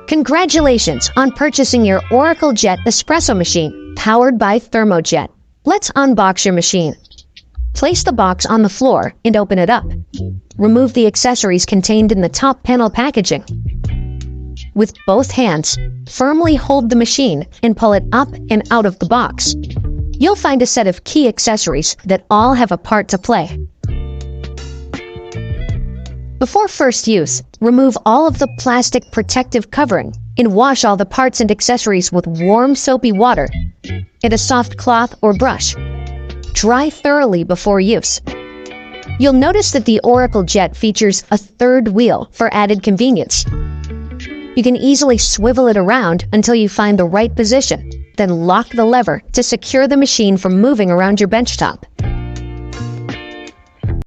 Congratulations on purchasing your Oracle Jet espresso machine, powered by ThermoJet. Let's unbox your machine. Place the box on the floor and open it up. Remove the accessories contained in the top panel packaging. With both hands, firmly hold the machine and pull it up and out of the box. You'll find a set of key accessories that all have a part to play. Before first use, remove all of the plastic protective covering and wash all the parts and accessories with warm soapy water and a soft cloth or brush. Dry thoroughly before use. You'll notice that the Oracle Jet features a third wheel for added convenience. You can easily swivel it around until you find the right position, then lock the lever to secure the machine from moving around your benchtop.